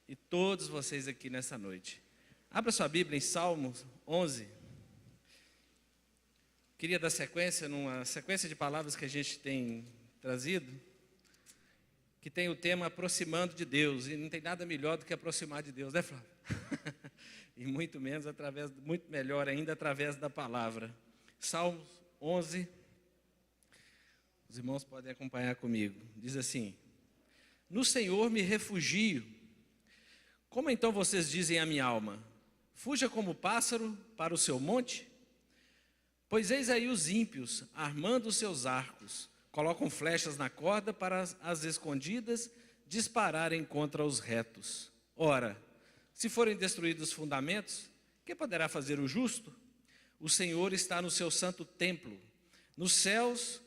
e todos vocês aqui nessa noite. Abra sua Bíblia em Salmos 11. Queria dar sequência numa sequência de palavras que a gente tem trazido, que tem o tema aproximando de Deus, e não tem nada melhor do que aproximar de Deus, né, Flávio? E muito melhor ainda através da palavra. Salmos 11, os irmãos podem acompanhar comigo. Diz assim: no Senhor me refugio. Como então vocês dizem à minha alma: fuja como pássaro para o seu monte? Pois eis aí os ímpios, armando os seus arcos, colocam flechas na corda para as escondidas dispararem contra os retos. Ora, se forem destruídos os fundamentos, que poderá fazer o justo? O Senhor está no seu santo templo. Nos céus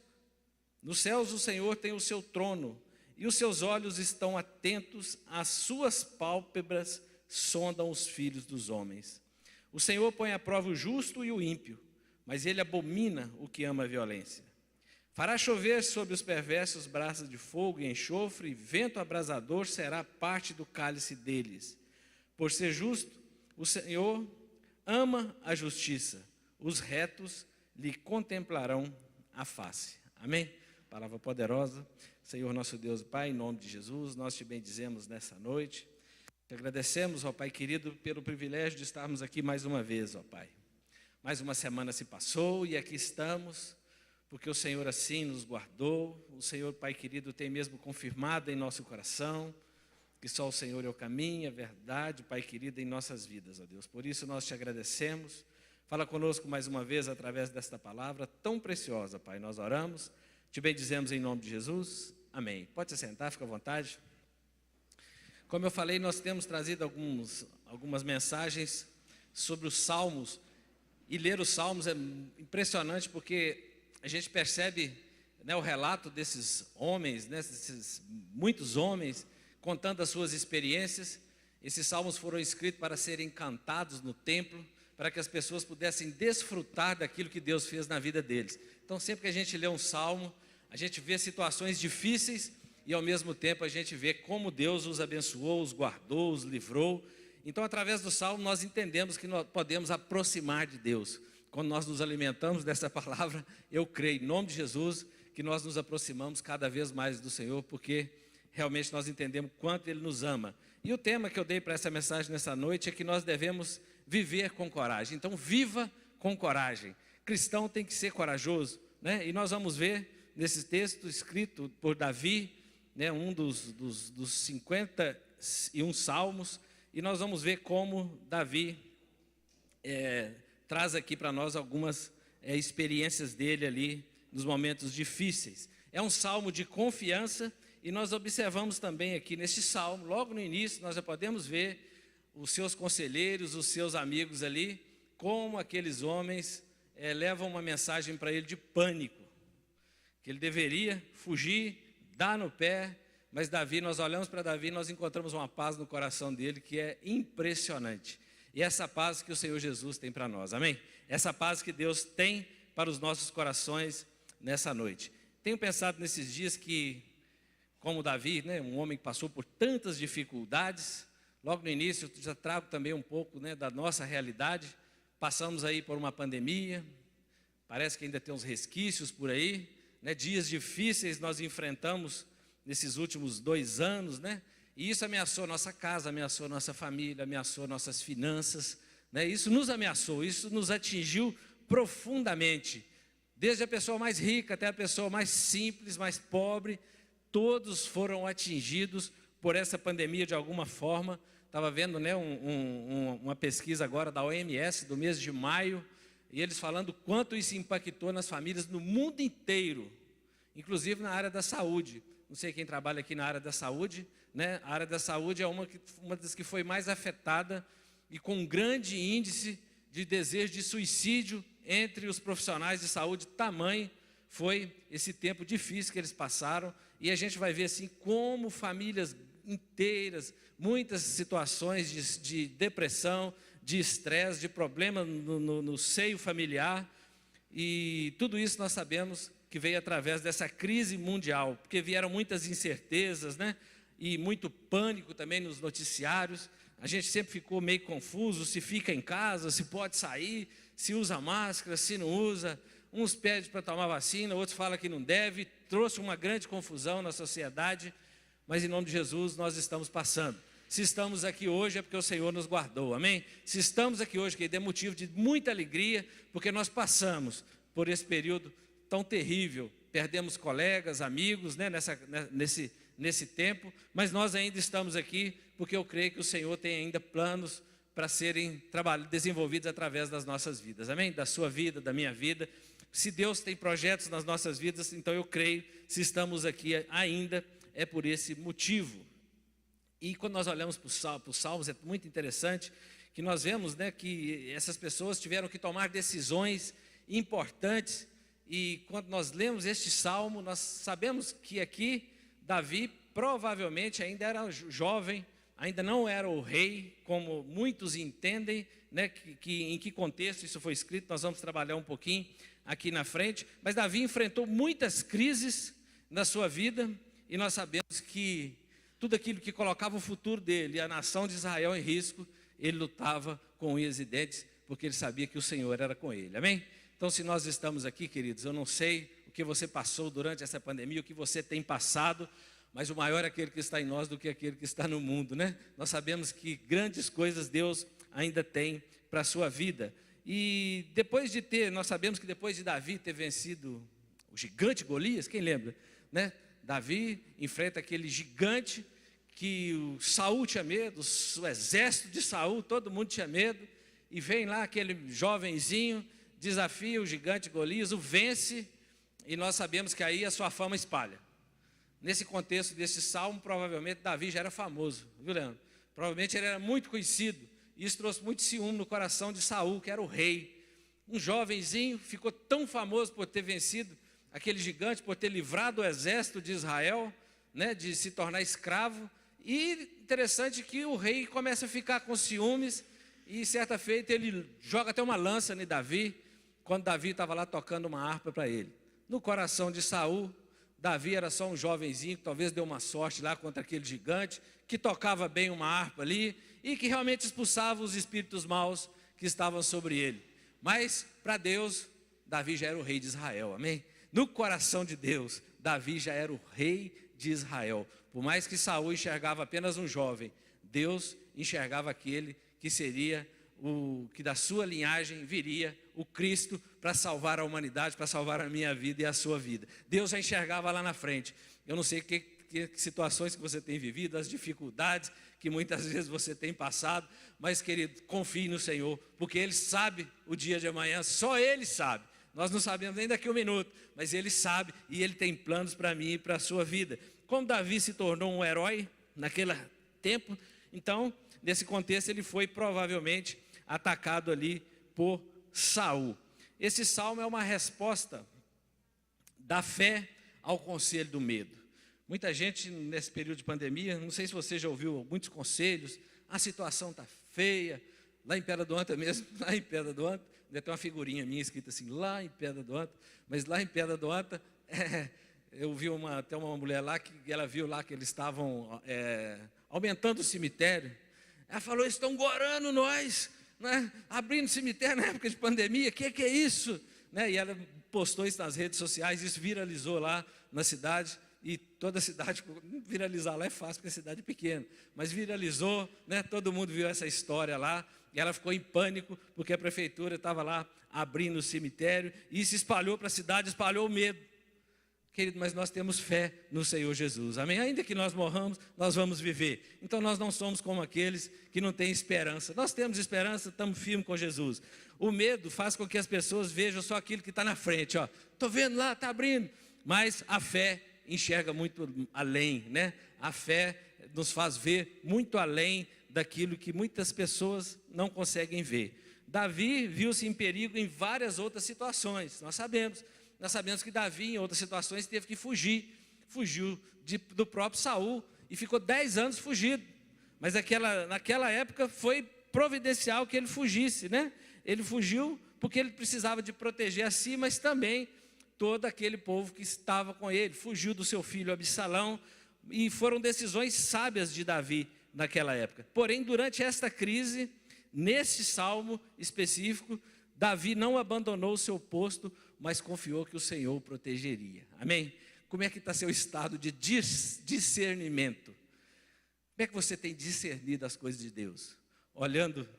o Senhor tem o seu trono, e os seus olhos estão atentos, às suas pálpebras sondam os filhos dos homens. O Senhor põe à prova o justo e o ímpio, mas ele abomina o que ama a violência. Fará chover sobre os perversos brasas de fogo e enxofre, e vento abrasador será parte do cálice deles. Por ser justo, o Senhor ama a justiça, os retos lhe contemplarão a face. Amém? Palavra poderosa. Senhor nosso Deus e Pai, em nome de Jesus, nós te bendizemos nessa noite. Te agradecemos, ó Pai querido, pelo privilégio de estarmos aqui mais uma vez, ó Pai. Mais uma semana se passou e aqui estamos, porque o Senhor assim nos guardou. O Senhor, Pai querido, tem mesmo confirmado em nosso coração que só o Senhor é o caminho, a verdade, Pai querido, em nossas vidas, ó Deus. Por isso nós te agradecemos. Fala conosco mais uma vez através desta palavra tão preciosa, Pai. Nós oramos, te bendizemos em nome de Jesus. Amém. Pode se sentar, fica à vontade. Como eu falei, nós temos trazido algumas mensagens sobre os Salmos. E ler os Salmos é impressionante porque a gente percebe, né, o relato desses homens, né, muitos homens, contando as suas experiências. Esses salmos foram escritos para serem cantados no templo, para que as pessoas pudessem desfrutar daquilo que Deus fez na vida deles. Então, sempre que a gente lê um salmo, a gente vê situações difíceis e, ao mesmo tempo, a gente vê como Deus os abençoou, os guardou, os livrou. Então, através do salmo, nós entendemos que nós podemos aproximar de Deus. Quando nós nos alimentamos dessa palavra, eu creio, em nome de Jesus, que nós nos aproximamos cada vez mais do Senhor, porque realmente nós entendemos quanto Ele nos ama. E o tema que eu dei para essa mensagem nessa noite é que nós devemos viver com coragem. Então, viva com coragem. Cristão tem que ser corajoso, né? E nós vamos ver nesse texto escrito por Davi, né, um dos 51 salmos, e nós vamos ver como Davi traz aqui para nós algumas experiências dele ali nos momentos difíceis. É um salmo de confiança. E nós observamos também aqui neste salmo, logo no início, nós já podemos ver os seus conselheiros, os seus amigos ali, como aqueles homens levam uma mensagem para ele de pânico, que ele deveria fugir, dar no pé, mas Davi, nós olhamos para Davi e nós encontramos uma paz no coração dele que é impressionante. E essa paz que o Senhor Jesus tem para nós, amém? Essa paz que Deus tem para os nossos corações nessa noite. Tenho pensado nesses dias que, como Davi, né, um homem que passou por tantas dificuldades, logo no início eu já trago também um pouco, né, da nossa realidade. Passamos aí por uma pandemia, parece que ainda tem uns resquícios por aí, né, dias difíceis nós enfrentamos nesses últimos 2 anos, né, e isso ameaçou nossa casa, ameaçou nossa família, ameaçou nossas finanças, né, isso nos ameaçou, isso nos atingiu profundamente, desde a pessoa mais rica até a pessoa mais simples, mais pobre. Todos foram atingidos por essa pandemia de alguma forma. Estava vendo, né, uma pesquisa agora da OMS do mês de maio, e eles falando quanto isso impactou nas famílias no mundo inteiro, inclusive na área da saúde. Não sei quem trabalha aqui na área da saúde, né? A área da saúde é uma das que foi mais afetada e com um grande índice de desejo de suicídio entre os profissionais de saúde. Tamanho foi esse tempo difícil que eles passaram. E a gente vai ver assim como famílias inteiras, muitas situações de depressão, de estresse, de problema no seio familiar. E tudo isso nós sabemos que veio através dessa crise mundial, porque vieram muitas incertezas, né? e muito pânico também nos noticiários. A gente sempre ficou meio confuso, se fica em casa, se pode sair, se usa máscara, se não usa. Uns pedem para tomar vacina, outros falam que não deve. Trouxe uma grande confusão na sociedade, mas em nome de Jesus nós estamos passando. Se estamos aqui hoje é porque o Senhor nos guardou, amém? Se estamos aqui hoje, que é motivo de muita alegria, porque nós passamos por esse período tão terrível. Perdemos colegas, amigos, né, nesse tempo, mas nós ainda estamos aqui, porque eu creio que o Senhor tem ainda planos para serem desenvolvidos através das nossas vidas, amém? Da sua vida, da minha vida. Se Deus tem projetos nas nossas vidas, então eu creio, se estamos aqui ainda, é por esse motivo. E quando nós olhamos para os Salmos, é muito interessante que nós vemos, né, que essas pessoas tiveram que tomar decisões importantes. E quando nós lemos este Salmo, nós sabemos que aqui Davi provavelmente ainda era jovem, ainda não era o rei, como muitos entendem, né, em que contexto isso foi escrito. Nós vamos trabalhar um pouquinho aqui na frente, mas Davi enfrentou muitas crises na sua vida, e nós sabemos que tudo aquilo que colocava o futuro dele e a nação de Israel em risco, ele lutava com unhas e dentes, porque ele sabia que o Senhor era com ele, amém? Então, se nós estamos aqui, queridos, eu não sei o que você passou durante essa pandemia, o que você tem passado, mas o maior é aquele que está em nós do que aquele que está no mundo, né? Nós sabemos que grandes coisas Deus ainda tem para a sua vida. E nós sabemos que depois de Davi ter vencido o gigante Golias, quem lembra, né? Davi enfrenta aquele gigante que o Saul tinha medo, o exército de Saul, todo mundo tinha medo, e vem lá aquele jovenzinho, desafia o gigante Golias, o vence, e nós sabemos que aí a sua fama espalha. Nesse contexto desse salmo, provavelmente Davi já era famoso, viu, Leandro? Provavelmente ele era muito conhecido. Isso trouxe muito ciúme no coração de Saul, que era o rei. Um jovenzinho ficou tão famoso por ter vencido aquele gigante, por ter livrado o exército de Israel, né, de se tornar escravo. E interessante que o rei começa a ficar com ciúmes, e certa feita ele joga até uma lança em Davi, quando Davi estava lá tocando uma harpa para ele. No coração de Saul, Davi era só um jovenzinho que talvez deu uma sorte lá contra aquele gigante, que tocava bem uma harpa ali e que realmente expulsava os espíritos maus que estavam sobre ele. Mas para Deus, Davi já era o rei de Israel, amém? No coração de Deus, Davi já era o rei de Israel. Por mais que Saul enxergava apenas um jovem, Deus enxergava aquele que seria que da sua linhagem viria o Cristo para salvar a humanidade, para salvar a minha vida e a sua vida. Deus já enxergava lá na frente. Eu não sei que situações que você tem vivido, as dificuldades que muitas vezes você tem passado, mas, querido, confie no Senhor, porque Ele sabe o dia de amanhã, só Ele sabe. Nós não sabemos nem daqui a um minuto, mas Ele sabe e Ele tem planos para mim e para a sua vida. Como Davi se tornou um herói naquele tempo, então, nesse contexto, ele foi provavelmente atacado ali por Saul. Esse salmo é uma resposta da fé ao conselho do medo. Muita gente nesse período de pandemia, não sei se você já ouviu muitos conselhos, a situação está feia, lá em Pedra do Anta mesmo, lá em Pedra do Anta, ainda tem uma figurinha minha escrita assim, lá em Pedra do Anta, mas lá em Pedra do Anta, eu vi até uma mulher lá, que ela viu lá que eles estavam aumentando o cemitério. Ela falou, estão gorando nós, né? Abrindo cemitério na época de pandemia, que é isso? Né? E ela postou isso nas redes sociais, isso viralizou lá na cidade, e toda a cidade, viralizar lá é fácil, porque a cidade é pequena, mas viralizou, né? Todo mundo viu essa história lá, e ela ficou em pânico, porque a prefeitura estava lá abrindo o cemitério, e isso espalhou para a cidade, espalhou o medo. Querido, mas nós temos fé no Senhor Jesus, amém? Ainda que nós morramos, nós vamos viver. Então nós não somos como aqueles que não têm esperança. Nós temos esperança, estamos firmes com Jesus. O medo faz com que as pessoas vejam só aquilo que está na frente, ó. Estou vendo lá, está abrindo. Mas a fé enxerga muito além, né? A fé nos faz ver muito além daquilo que muitas pessoas não conseguem ver. Davi viu-se em perigo em várias outras situações, nós sabemos. Nós sabemos que Davi, em outras situações, teve que fugir. Fugiu do próprio Saul e ficou 10 anos fugido. Mas naquela época foi providencial que ele fugisse, né? Ele fugiu porque ele precisava de proteger a si, mas também todo aquele povo que estava com ele. Fugiu do seu filho Absalão, e foram decisões sábias de Davi naquela época. Porém, durante esta crise, nesse salmo específico, Davi não abandonou o seu posto, mas confiou que o Senhor o protegeria. Amém? Como é que está seu estado de discernimento? Como é que você tem discernido as coisas de Deus? Olhando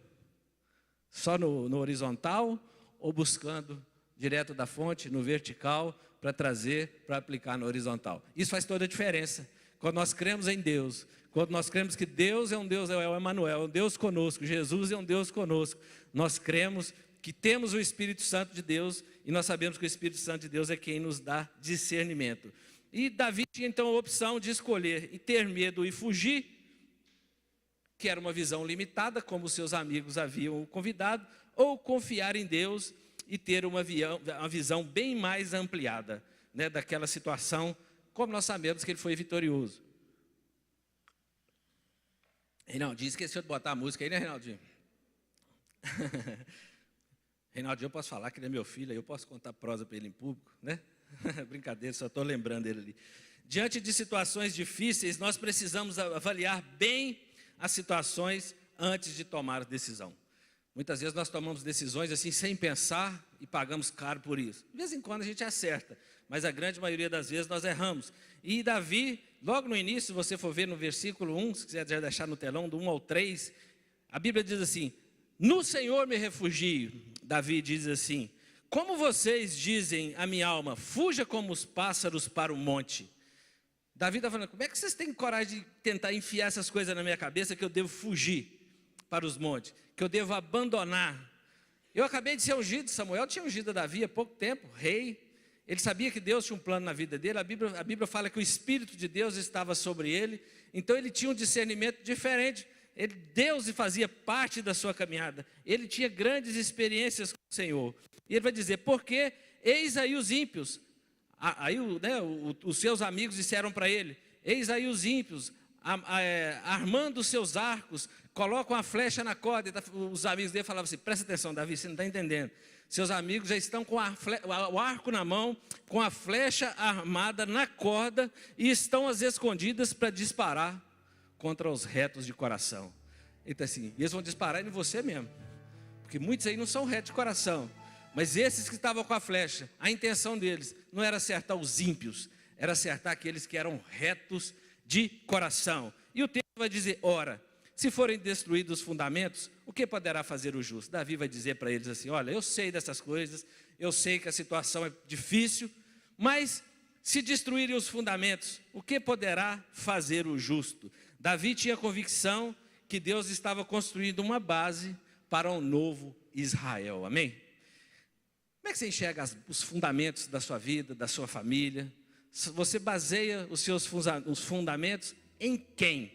só no horizontal ou buscando direto da fonte, no vertical, para trazer, para aplicar no horizontal? Isso faz toda a diferença. Quando nós cremos em Deus, quando nós cremos que Deus é um Deus, é o Emanuel, é um Deus conosco, Jesus é um Deus conosco, nós cremos que temos o Espírito Santo de Deus e nós sabemos que o Espírito Santo de Deus é quem nos dá discernimento. E Davi tinha então a opção de escolher e ter medo e fugir, que era uma visão limitada, como os seus amigos haviam convidado, ou confiar em Deus e ter uma visão bem mais ampliada, né, daquela situação, como nós sabemos que ele foi vitorioso. Reinaldinho, esqueceu de botar a música aí, né, Reinaldinho? Reinaldinho, eu posso falar que ele é meu filho, aí eu posso contar prosa para ele em público, né? Brincadeira, só estou lembrando ele ali. Diante de situações difíceis, nós precisamos avaliar bem as situações antes de tomar a decisão. Muitas vezes nós tomamos decisões assim sem pensar e pagamos caro por isso. De vez em quando a gente acerta, mas a grande maioria das vezes nós erramos. E Davi, logo no início, se você for ver no versículo 1, se quiser já deixar no telão, do 1 ao 3, a Bíblia diz assim: no Senhor me refugio. Davi diz assim: como vocês dizem a minha alma, fuja como os pássaros para o monte. Davi está falando, como é que vocês têm coragem de tentar enfiar essas coisas na minha cabeça que eu devo fugir para os montes, que eu devo abandonar? Eu acabei de ser ungido, Samuel tinha ungido Davi há pouco tempo, rei. Ele sabia que Deus tinha um plano na vida dele, a Bíblia fala que o Espírito de Deus estava sobre ele, então ele tinha um discernimento diferente. Deus fazia parte da sua caminhada, ele tinha grandes experiências com o Senhor. E ele vai dizer, porque eis aí os ímpios. Aí os seus amigos disseram para ele, eis aí os ímpios, armando os seus arcos, colocam a flecha na corda. Os amigos dele falavam assim, presta atenção, Davi, você não está entendendo. Seus amigos já estão com o arco na mão, com a flecha armada na corda, e estão às escondidas para disparar contra os retos de coração. Então assim, eles vão disparar em você mesmo, porque muitos aí não são retos de coração. Mas esses que estavam com a flecha, a intenção deles não era acertar os ímpios, era acertar aqueles que eram retos de coração. E o texto vai dizer, ora, se forem destruídos os fundamentos, o que poderá fazer o justo? Davi vai dizer para eles assim, olha, eu sei dessas coisas, eu sei que a situação é difícil, mas se destruírem os fundamentos, o que poderá fazer o justo? Davi tinha convicção que Deus estava construindo uma base para um novo Israel, amém? Como é que você enxerga os fundamentos da sua vida, da sua família? Você baseia os fundamentos em quem?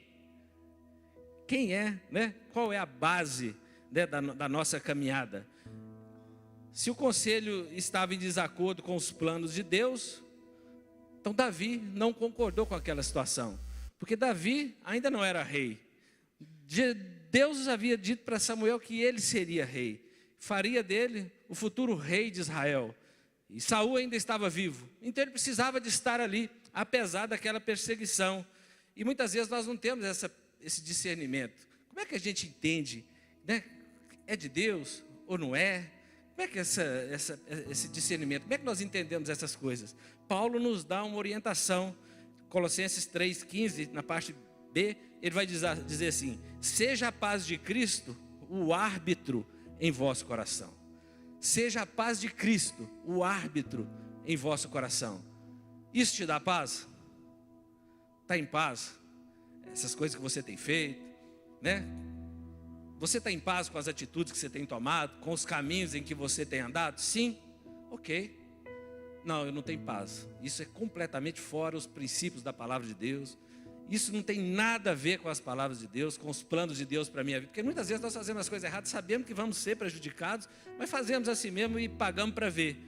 Quem é, né? Qual é a base, né, da nossa caminhada? Se o conselho estava em desacordo com os planos de Deus, então Davi não concordou com aquela situação, porque Davi ainda não era rei. Deus havia dito para Samuel que ele seria rei, faria dele o futuro rei de Israel, e Saul ainda estava vivo, então ele precisava de estar ali, apesar daquela perseguição. E muitas vezes nós não temos esse discernimento. Como é que a gente entende, né? É de Deus ou não é? Como é que esse discernimento, como é que nós entendemos essas coisas? Paulo nos dá uma orientação, Colossenses 3,15, na parte B, ele vai dizer assim, seja a paz de Cristo o árbitro em vosso coração. Seja a paz de Cristo o árbitro em vosso coração. Isso te dá paz? Está em paz? Essas coisas que você tem feito, né? Você está em paz com as atitudes que você tem tomado, com os caminhos em que você tem andado? Sim? Ok. Não, eu não tenho paz. Isso é completamente fora os princípios da palavra de Deus. Isso não tem nada a ver com as palavras de Deus, com os planos de Deus para a minha vida. Porque muitas vezes nós fazemos as coisas erradas, sabemos que vamos ser prejudicados, mas fazemos assim mesmo e pagamos para ver.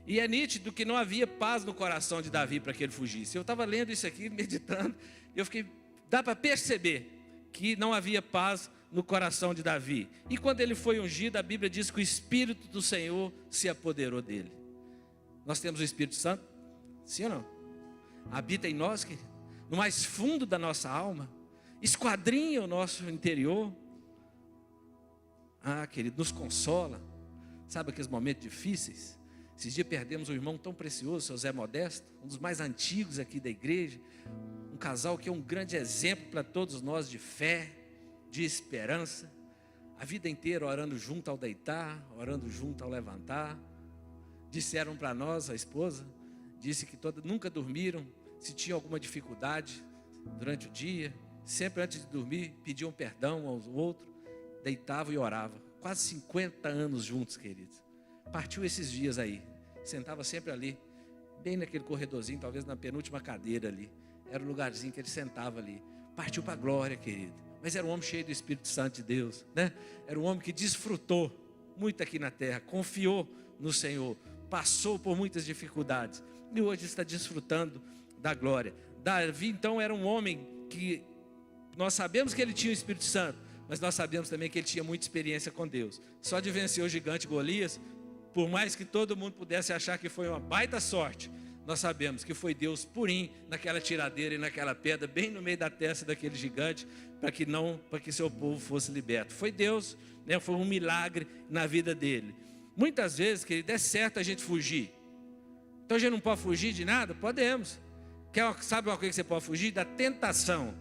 E é nítido que não havia paz no coração de Davi para que ele fugisse. Eu estava lendo isso aqui, meditando, e eu fiquei, dá para perceber que não havia paz no coração de Davi. E quando ele foi ungido, a Bíblia diz que o Espírito do Senhor se apoderou dele. Nós temos o Espírito Santo? Sim ou não? Habita em nós, querido. no mais fundo da nossa alma, esquadrinha o nosso interior. Ah, querido, nos consola. Sabe aqueles momentos difíceis? Esses dias perdemos um irmão tão precioso, seu Zé Modesto, um dos mais antigos aqui da igreja, um casal que é um grande exemplo para todos nós de fé, de esperança, a vida inteira orando junto ao deitar, orando junto ao levantar. Disseram para nós, a esposa, disse que nunca dormiram, se tinham alguma dificuldade durante o dia, sempre antes de dormir, pediam perdão ao outro, deitavam e oravam. Quase 50 anos juntos, queridos. Partiu esses dias aí, sentava sempre ali, bem naquele corredorzinho, talvez na penúltima cadeira ali. Era o lugarzinho que ele sentava ali. Partiu para a glória, querido. Mas era um homem cheio do Espírito Santo de Deus, né? Era um homem que desfrutou muito aqui na terra, confiou no Senhor, passou por muitas dificuldades e hoje está desfrutando da glória. Davi, então, era um homem que nós sabemos que ele tinha o Espírito Santo, mas nós sabemos também que ele tinha muita experiência com Deus. Só de vencer o gigante Golias, por mais que todo mundo pudesse achar que foi uma baita sorte, nós sabemos que foi Deus purinho naquela tiradeira e naquela pedra, bem no meio da testa daquele gigante, para que seu povo fosse liberto. Foi Deus, né? Foi um milagre na vida dele. Muitas vezes, querido, é certo a gente fugir. Então a gente não pode fugir de nada? Podemos. Sabe uma coisa que você pode fugir? Da tentação.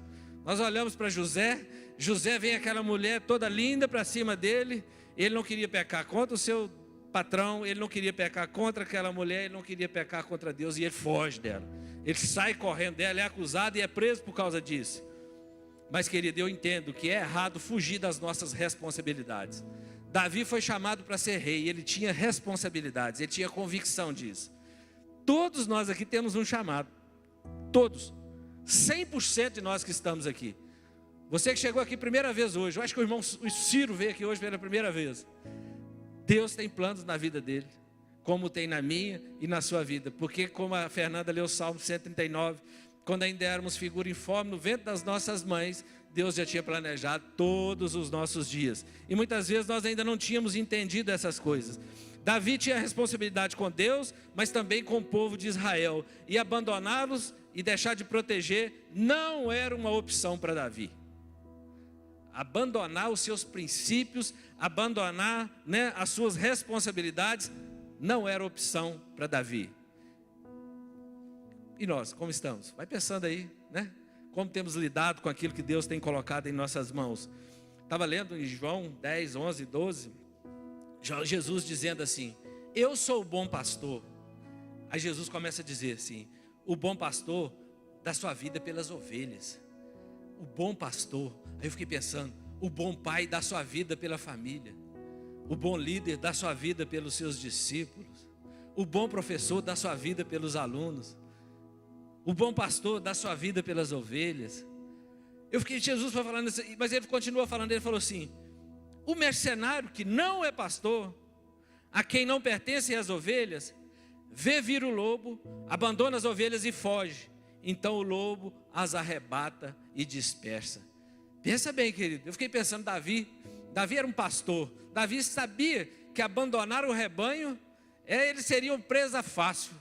Nós olhamos para José, José vem aquela mulher toda linda para cima dele, ele não queria pecar contra o seu patrão, ele não queria pecar contra aquela mulher, ele não queria pecar contra Deus, e ele foge dela. Ele sai correndo dela, é acusado e é preso por causa disso. Mas, querido, eu entendo que é errado fugir das nossas responsabilidades. Davi foi chamado para ser rei, ele tinha responsabilidades, ele tinha convicção disso. Todos nós aqui temos um chamado, todos, 100% de nós que estamos aqui. Você que chegou aqui primeira vez hoje, eu acho que o irmão Ciro veio aqui hoje pela primeira vez. Deus tem planos na vida dele, como tem na minha e na sua vida. Porque, como a Fernanda leu o Salmo 139, quando ainda éramos figura informe no ventre das nossas mães, Deus já tinha planejado todos os nossos dias. E muitas vezes nós ainda não tínhamos entendido essas coisas. Davi tinha responsabilidade com Deus, mas também com o povo de Israel. E abandoná-los e deixar de proteger não era uma opção para Davi. Abandonar os seus princípios, abandonar, né, as suas responsabilidades, não era opção para Davi. E nós, como estamos? Vai pensando aí, né? Como temos lidado com aquilo que Deus tem colocado em nossas mãos. Estava lendo em João 10, 11, 12, Jesus dizendo assim: eu sou o bom pastor. Aí Jesus começa a dizer assim: o bom pastor dá sua vida pelas ovelhas. O bom pastor. Aí eu fiquei pensando, o bom pai dá sua vida pela família. O bom líder dá sua vida pelos seus discípulos. O bom professor dá sua vida pelos alunos. O bom pastor dá sua vida pelas ovelhas. Eu fiquei, Jesus foi falando isso, mas ele continua falando, ele falou assim: o mercenário que não é pastor, a quem não pertencem as ovelhas, vê vir o lobo, abandona as ovelhas e foge. Então o lobo as arrebata e dispersa. Pensa bem, querido, eu fiquei pensando, Davi era um pastor. Davi sabia que abandonar o rebanho, ele seria uma presa fácil.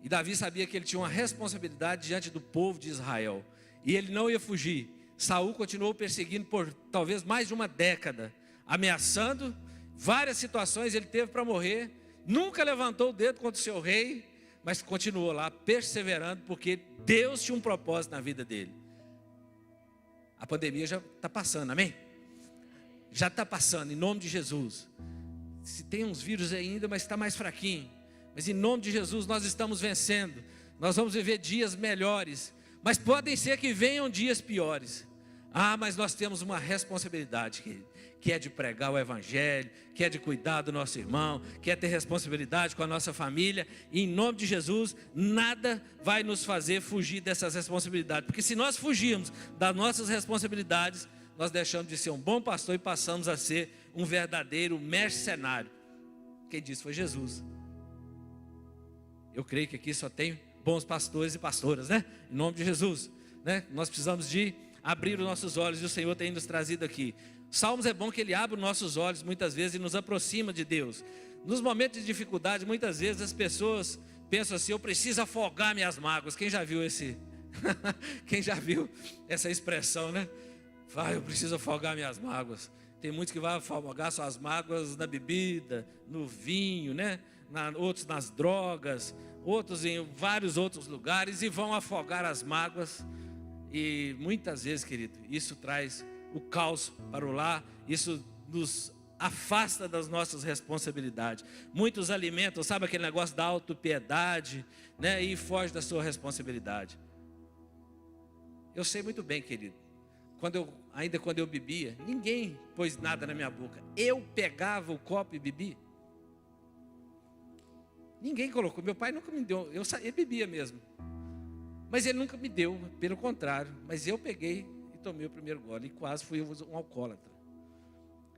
E Davi sabia que ele tinha uma responsabilidade diante do povo de Israel. E ele não ia fugir. Saul continuou perseguindo por talvez mais de uma década, ameaçando. Várias situações ele teve para morrer. Nunca levantou o dedo contra o seu rei, mas continuou lá perseverando, porque Deus tinha um propósito na vida dele. A pandemia já está passando, amém? Já está passando, em nome de Jesus. Se tem uns vírus ainda, mas está mais fraquinho. Mas em nome de Jesus nós estamos vencendo. Nós vamos viver dias melhores. Mas podem ser que venham dias piores. Ah, mas nós temos uma responsabilidade, que é de pregar o evangelho, que é de cuidar do nosso irmão, que é ter responsabilidade com a nossa família. E em nome de Jesus, nada vai nos fazer fugir dessas responsabilidades. Porque se nós fugirmos das nossas responsabilidades, nós deixamos de ser um bom pastor e passamos a ser um verdadeiro mercenário. Quem disse foi Jesus. Eu creio que aqui só tem bons pastores e pastoras, né? Em nome de Jesus, né? Nós precisamos de abrir os nossos olhos, e o Senhor tem nos trazido aqui. Salmos é bom que ele abre os nossos olhos muitas vezes e nos aproxima de Deus. Nos momentos de dificuldade, muitas vezes as pessoas pensam assim: eu preciso afogar minhas mágoas. Quem já viu Quem já viu essa expressão, né? Eu preciso afogar minhas mágoas. Tem muitos que vão afogar suas mágoas na bebida, no vinho, né? Outros nas drogas, outros em vários outros lugares, e vão afogar as mágoas. E muitas vezes, querido, isso traz o caos para o lar, isso nos afasta das nossas responsabilidades. Muitos alimentam, sabe aquele negócio da autopiedade, né? E foge da sua responsabilidade. Eu sei muito bem, querido, ainda quando eu bebia, ninguém pôs nada na minha boca. Eu pegava o copo e bebia. Ninguém colocou, meu pai nunca me deu, eu bebia mesmo. Mas ele nunca me deu, pelo contrário. Mas eu peguei e tomei o primeiro gole e quase fui um alcoólatra.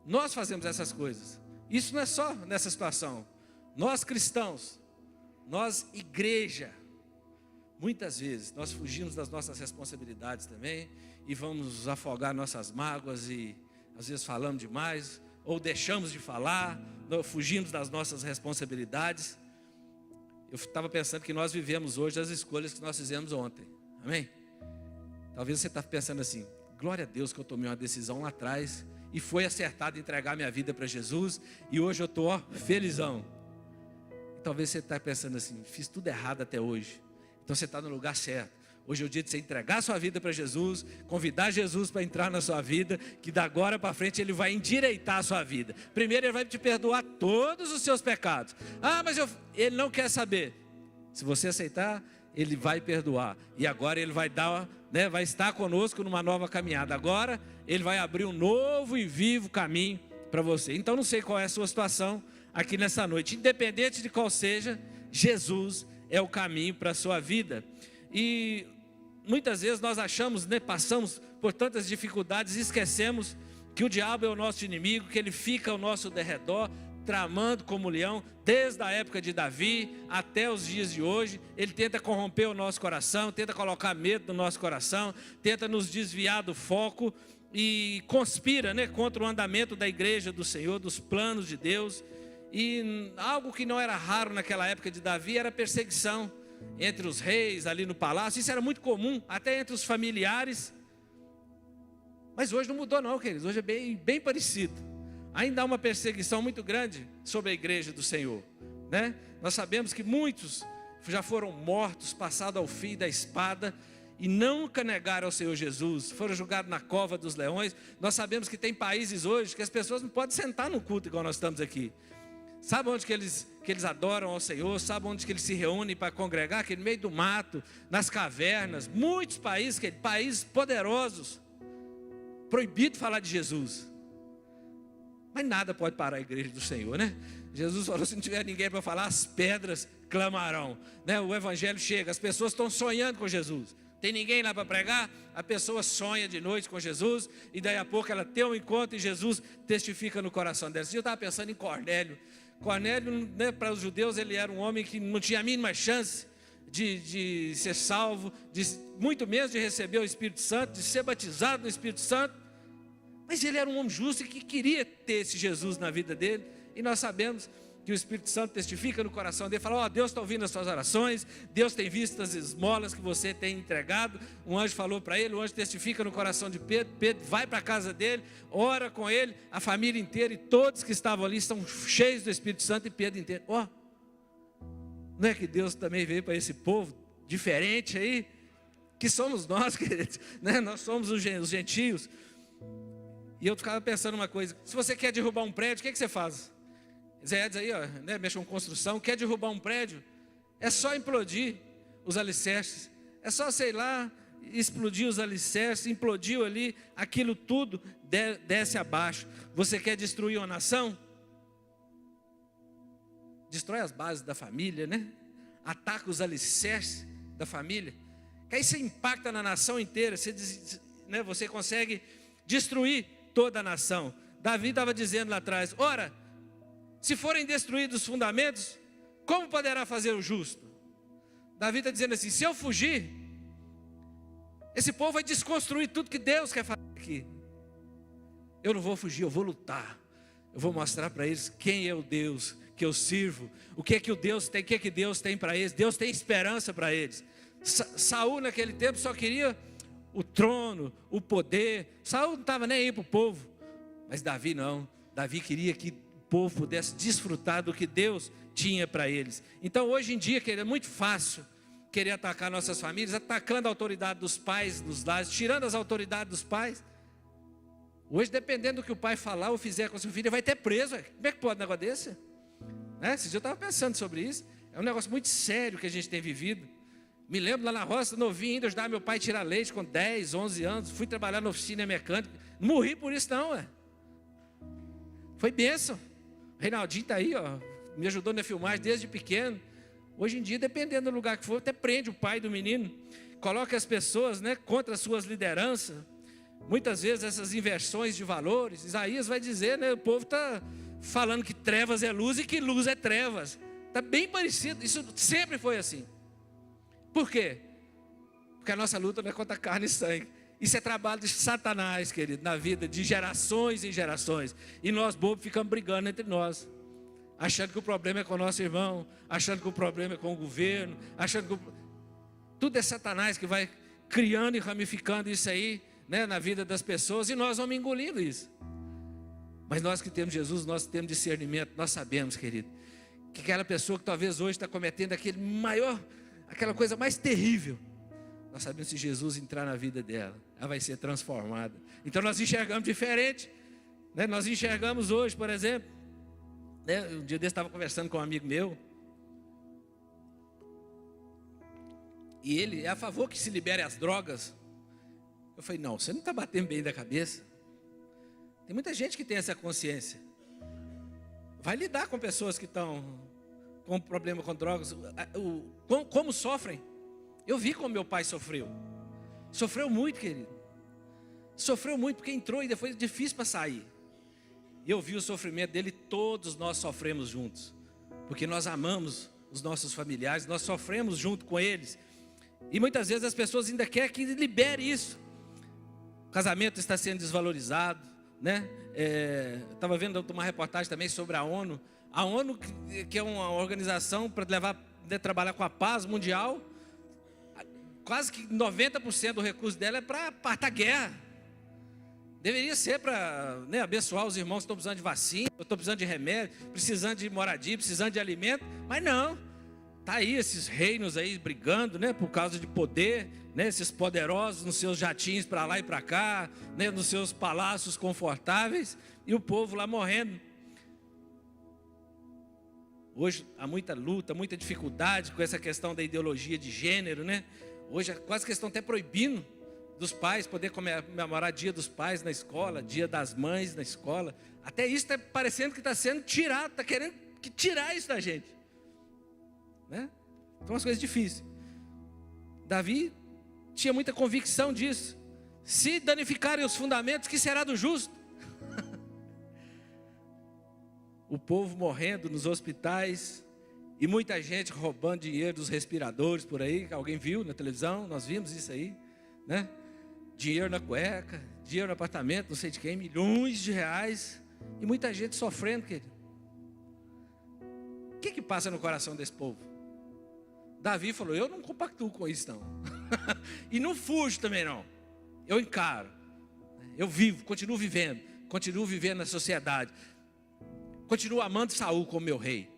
Nós fazemos essas coisas. Isso não é só nessa situação. Nós cristãos, nós igreja, muitas vezes nós fugimos das nossas responsabilidades também e vamos afogar nossas mágoas e às vezes falamos demais ou deixamos de falar, fugimos das nossas responsabilidades. Eu estava pensando que nós vivemos hoje as escolhas que nós fizemos ontem. Amém? Talvez você está pensando assim: glória a Deus que eu tomei uma decisão lá atrás e foi acertado entregar minha vida para Jesus e hoje eu estou felizão. E talvez você está pensando assim: fiz tudo errado até hoje. Então você está no lugar certo. Hoje é o dia de você entregar a sua vida para Jesus, convidar Jesus para entrar na sua vida, que da agora para frente Ele vai endireitar a sua vida. Primeiro Ele vai te perdoar todos os seus pecados. Mas Ele não quer saber. Se você aceitar, Ele vai perdoar. E agora Ele vai dar, né, vai estar conosco numa nova caminhada. Agora Ele vai abrir um novo e vivo caminho para você. Então não sei qual é a sua situação aqui nessa noite. Independente de qual seja, Jesus é o caminho para a sua vida. E muitas vezes nós achamos, né, passamos por tantas dificuldades e esquecemos que o diabo é o nosso inimigo, que ele fica ao nosso derredor, tramando como leão, desde a época de Davi até os dias de hoje. Ele tenta corromper o nosso coração, tenta colocar medo no nosso coração, tenta nos desviar do foco e conspira, né, contra o andamento da igreja do Senhor, dos planos de Deus. E algo que não era raro naquela época de Davi era perseguição entre os reis ali no palácio. Isso era muito comum, até entre os familiares. Mas hoje não mudou não, queridos. Hoje é bem parecido. Ainda há uma perseguição muito grande sobre a igreja do Senhor, né? Nós sabemos que muitos já foram mortos, passados ao fio da espada, e nunca negaram ao Senhor Jesus, foram julgados na cova dos leões. Nós sabemos que tem países hoje que as pessoas não podem sentar no culto igual nós estamos aqui. Sabe onde que eles adoram ao Senhor? Sabe onde que eles se reúnem para congregar? Aqui no meio do mato, nas cavernas. Muitos países, países poderosos, proibido falar de Jesus. Mas nada pode parar a igreja do Senhor, né? Jesus falou: se não tiver ninguém para falar, as pedras clamarão, né? O evangelho chega, as pessoas estão sonhando com Jesus. Tem ninguém lá para pregar? A pessoa sonha de noite com Jesus e daí a pouco ela tem um encontro e Jesus testifica no coração dela. Eu estava pensando em Cornélio. Cornélio, né, para os judeus, ele era um homem que não tinha a mínima chance de ser salvo, muito menos de receber o Espírito Santo, de ser batizado no Espírito Santo. Mas ele era um homem justo e que queria ter esse Jesus na vida dele. E nós sabemos que o Espírito Santo testifica no coração dele, fala: Deus está ouvindo as suas orações, Deus tem visto as esmolas que você tem entregado. Um anjo falou para ele, o anjo testifica no coração de Pedro. Pedro vai para a casa dele, ora com ele, a família inteira, e todos que estavam ali estão cheios do Espírito Santo, e Pedro inteiro. Não é que Deus também veio para esse povo diferente aí, que somos nós, queridos, né? Nós somos os gentios. E eu ficava pensando uma coisa: se você quer derrubar um prédio, o que você faz? Zé aí, né, mexe com construção, quer derrubar um prédio, é só implodir os alicerces, é só, sei lá, explodir os alicerces, implodiu ali, aquilo tudo desce abaixo. Você quer destruir uma nação? Destrói as bases da família, né? Ataca os alicerces da família, que aí você impacta na nação inteira, você consegue destruir toda a nação. Davi estava dizendo lá atrás: ora, se forem destruídos os fundamentos, como poderá fazer o justo? Davi está dizendo assim: se eu fugir, esse povo vai desconstruir tudo que Deus quer fazer aqui. Eu não vou fugir, eu vou lutar. Eu vou mostrar para eles quem é o Deus que eu sirvo, o que é que Deus tem para eles. Deus tem esperança para eles. Saul naquele tempo só queria o trono, o poder. Saul não estava nem aí para o povo. Mas Davi não. Davi queria que o povo pudesse desfrutar do que Deus tinha para eles. Então hoje em dia, querido, é muito fácil querer atacar nossas famílias, atacando a autoridade dos pais nos lares, tirando as autoridades dos pais. Hoje, dependendo do que o pai falar ou fizer com seu filho, ele vai ter preso. Como é que pode um negócio desse? Esse dia eu estava pensando sobre isso. É um negócio muito sério que a gente tem vivido. Me lembro lá na roça, novinho ainda, eu ajudava meu pai a tirar leite com 10, 11 anos. Fui trabalhar na oficina mecânica. Não morri por isso não, Foi bênção. O Reinaldinho está aí, me ajudou na filmagem desde pequeno. Hoje em dia, dependendo do lugar que for, até prende o pai do menino. Coloca as pessoas, contra as suas lideranças. Muitas vezes essas inversões de valores. Isaías vai dizer, o povo está falando que trevas é luz e que luz é trevas. Está bem parecido, isso sempre foi assim. Por quê? Porque a nossa luta não é contra carne e sangue. Isso é trabalho de Satanás, querido, na vida de gerações em gerações. E nós, bobos, ficamos brigando entre nós. Achando que o problema é com o nosso irmão, achando que o problema é com o governo, achando que tudo é Satanás que vai criando e ramificando isso aí, na vida das pessoas, e nós vamos engolindo isso. Mas nós que temos Jesus, nós temos discernimento, nós sabemos, querido, que aquela pessoa que talvez hoje está cometendo aquela coisa mais terrível, nós sabemos que se Jesus entrar na vida dela, ela vai ser transformada. Então nós enxergamos diferente, nós enxergamos hoje, por exemplo, um dia desse estava conversando com um amigo meu, e ele é a favor que se libere as drogas. Eu falei, não, você não está batendo bem da cabeça. Tem muita gente que tem essa consciência. Vai lidar com pessoas que estão com problema com drogas. Como sofrem. Eu vi como meu pai sofreu. Sofreu muito, querido. Sofreu muito porque entrou e depois é difícil para sair. E eu vi o sofrimento dele, todos nós sofremos juntos. Porque nós amamos os nossos familiares, nós sofremos junto com eles. E muitas vezes as pessoas ainda querem que libere isso. O casamento está sendo desvalorizado, estava vendo uma reportagem também sobre a ONU. A ONU, que é uma organização para trabalhar com a paz mundial, quase que 90% do recurso dela é para apartar a guerra. Deveria ser para abençoar os irmãos que estão precisando de vacina, estão precisando de remédio, precisando de moradia, precisando de alimento, mas não. Está aí esses reinos aí brigando, por causa de poder, esses poderosos nos seus jatinhos para lá e para cá, nos seus palácios confortáveis, e o povo lá morrendo. Hoje há muita luta, muita dificuldade com essa questão da ideologia de gênero, Hoje quase que estão até proibindo dos pais poder comemorar dia dos pais na escola, dia das mães na escola. Até isso está parecendo que está sendo tirado, está querendo tirar isso da gente. São umas coisas difíceis. Davi tinha muita convicção disso. Se danificarem os fundamentos, que será do justo? O povo morrendo nos hospitais e muita gente roubando dinheiro dos respiradores por aí. Alguém viu na televisão? Nós vimos isso aí, Dinheiro na cueca, dinheiro no apartamento, não sei de quem, milhões de reais, e muita gente sofrendo, querido. O que passa no coração desse povo? Davi falou, eu não compactuo com isso não. E não fujo também não. Eu encaro. Eu vivo, continuo vivendo na sociedade. Continuo amando Saul como meu rei.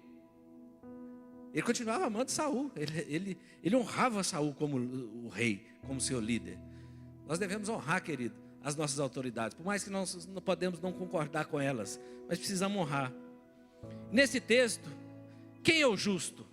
Ele continuava amando Saul. Ele honrava Saul como o rei, como seu líder. Nós devemos honrar, querido, as nossas autoridades. Por mais que nós não podemos não concordar com elas, mas precisamos honrar. Nesse texto, quem é o justo?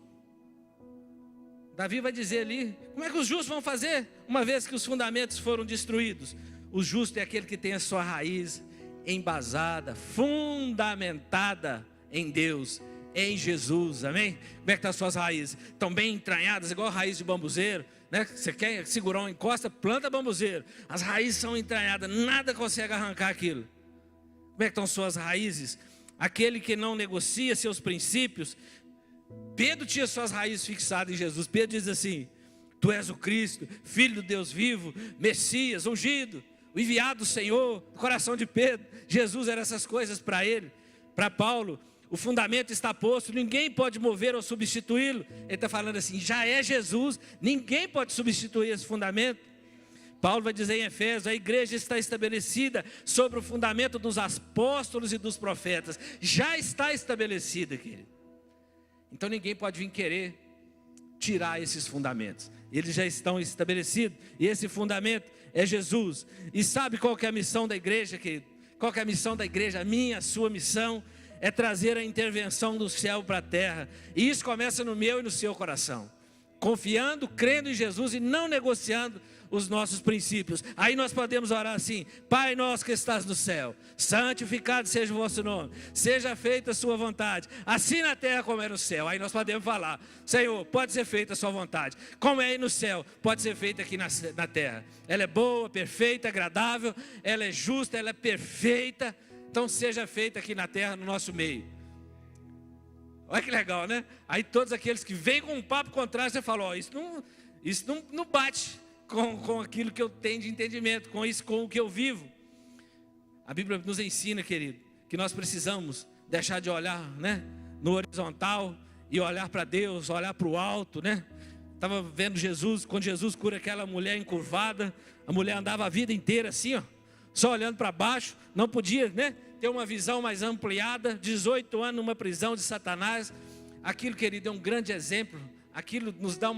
Davi vai dizer ali, como é que os justos vão fazer, uma vez que os fundamentos foram destruídos? O justo é aquele que tem a sua raiz embasada, fundamentada em Deus, em Jesus, amém? Como é que estão as suas raízes? Estão bem entranhadas, igual a raiz de bambuzeiro, Você quer segurar uma encosta, planta bambuzeiro. As raízes são entranhadas, nada consegue arrancar aquilo. Como é que estão suas raízes? Aquele que não negocia seus princípios. Pedro tinha suas raízes fixadas em Jesus. Pedro diz assim, tu és o Cristo, Filho do Deus vivo, Messias, ungido, o enviado do Senhor. No coração de Pedro, Jesus era essas coisas para ele. Para Paulo, o fundamento está posto, ninguém pode mover ou substituí-lo. Ele está falando assim, já é Jesus, ninguém pode substituir esse fundamento. Paulo vai dizer em Efésios, a igreja está estabelecida sobre o fundamento dos apóstolos e dos profetas. Já está estabelecida, querido. Então ninguém pode vir querer tirar esses fundamentos. Eles já estão estabelecidos. E esse fundamento é Jesus. E sabe qual que é a missão da igreja, querido? Qual que é a missão da igreja? A minha, a sua missão é trazer a intervenção do céu para a terra. E isso começa no meu e no seu coração. Confiando, crendo em Jesus e não negociando os nossos princípios. Aí nós podemos orar assim: Pai nosso que estás no céu, santificado seja o vosso nome, seja feita a sua vontade, assim na terra como é no céu. Aí nós podemos falar: Senhor, pode ser feita a sua vontade, como é aí no céu, pode ser feita aqui na terra. Ela é boa, perfeita, agradável, ela é justa, ela é perfeita. Então seja feita aqui na terra, no nosso meio. Olha que legal, né? Aí todos aqueles que vêm com um papo contrário, você fala: ó, isso não bate com aquilo que eu tenho de entendimento, com o que eu vivo. A Bíblia nos ensina, querido, que nós precisamos deixar de olhar, né, no horizontal e olhar para Deus, olhar para o alto, né? Estava vendo Jesus, quando Jesus cura aquela mulher encurvada, a mulher andava a vida inteira assim, ó, só olhando para baixo, não podia, né, ter uma visão mais ampliada. 18 anos numa prisão de Satanás. Aquilo, querido, é um grande exemplo. Aquilo nos dá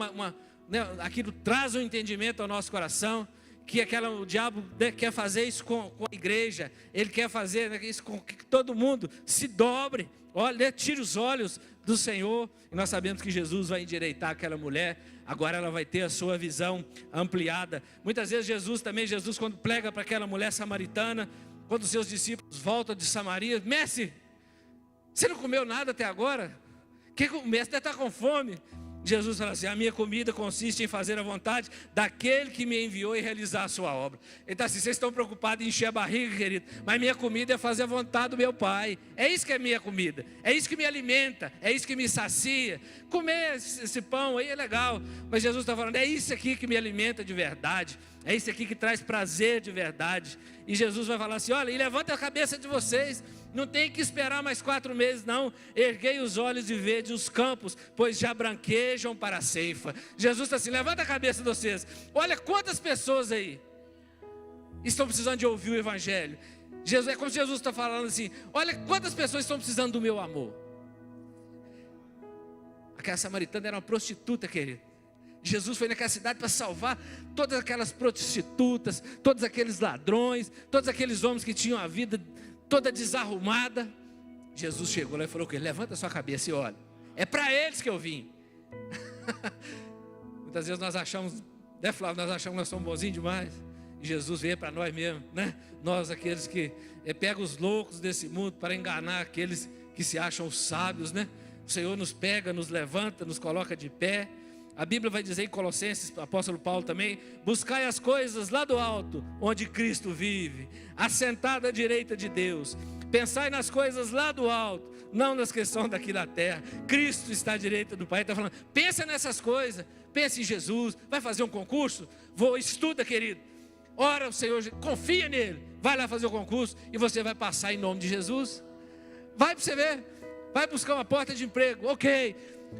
aquilo traz um entendimento ao nosso coração, que o diabo quer fazer isso com a igreja. Ele quer fazer isso com que todo mundo se dobre, olha, tire os olhos do Senhor. E nós sabemos que Jesus vai endireitar aquela mulher. Agora ela vai ter a sua visão ampliada. Muitas vezes Jesus quando prega para aquela mulher samaritana, quando os seus discípulos voltam de Samaria: Mestre, você não comeu nada até agora? O mestre deve estar com fome. Jesus fala assim: a minha comida consiste em fazer a vontade daquele que me enviou e realizar a sua obra. Ele está assim: vocês estão preocupados em encher a barriga, querido, mas minha comida é fazer a vontade do meu Pai. É isso que é minha comida, é isso que me alimenta, é isso que me sacia. Comer esse pão aí é legal, mas Jesus está falando: é isso aqui que me alimenta de verdade, é isso aqui que traz prazer de verdade. E Jesus vai falar assim: olha, e levanta a cabeça de vocês, não tem que esperar mais 4 meses não. Erguei os olhos e vede os campos, pois já branquejam para a ceifa. Jesus está assim: levanta a cabeça de vocês. Olha quantas pessoas aí estão precisando de ouvir o Evangelho. É como se Jesus está falando assim: olha quantas pessoas estão precisando do meu amor. Aquela samaritana era uma prostituta, querido. Jesus foi naquela cidade para salvar todas aquelas prostitutas, todos aqueles ladrões, todos aqueles homens que tinham a vida toda desarrumada. Jesus chegou lá e falou: levanta a sua cabeça e olha, é para eles que eu vim. Muitas vezes nós achamos, né, Flávio, nós achamos que nós somos bonzinhos demais, e Jesus veio para nós mesmo, né? Nós, aqueles que pegam os loucos desse mundo para enganar aqueles que se acham sábios, né? O Senhor nos pega, nos levanta, nos coloca de pé. A Bíblia vai dizer em Colossenses, o apóstolo Paulo também: buscai as coisas lá do alto, onde Cristo vive, assentado à direita de Deus. Pensai nas coisas lá do alto, não nas questões daqui da terra. Cristo está à direita do Pai. Está falando: pensa nessas coisas, pensa em Jesus. Vai fazer um concurso? Estuda, querido. Ora o Senhor, confia nele. Vai lá fazer o concurso e você vai passar em nome de Jesus. Vai para você ver. Vai buscar uma porta de emprego. Ok,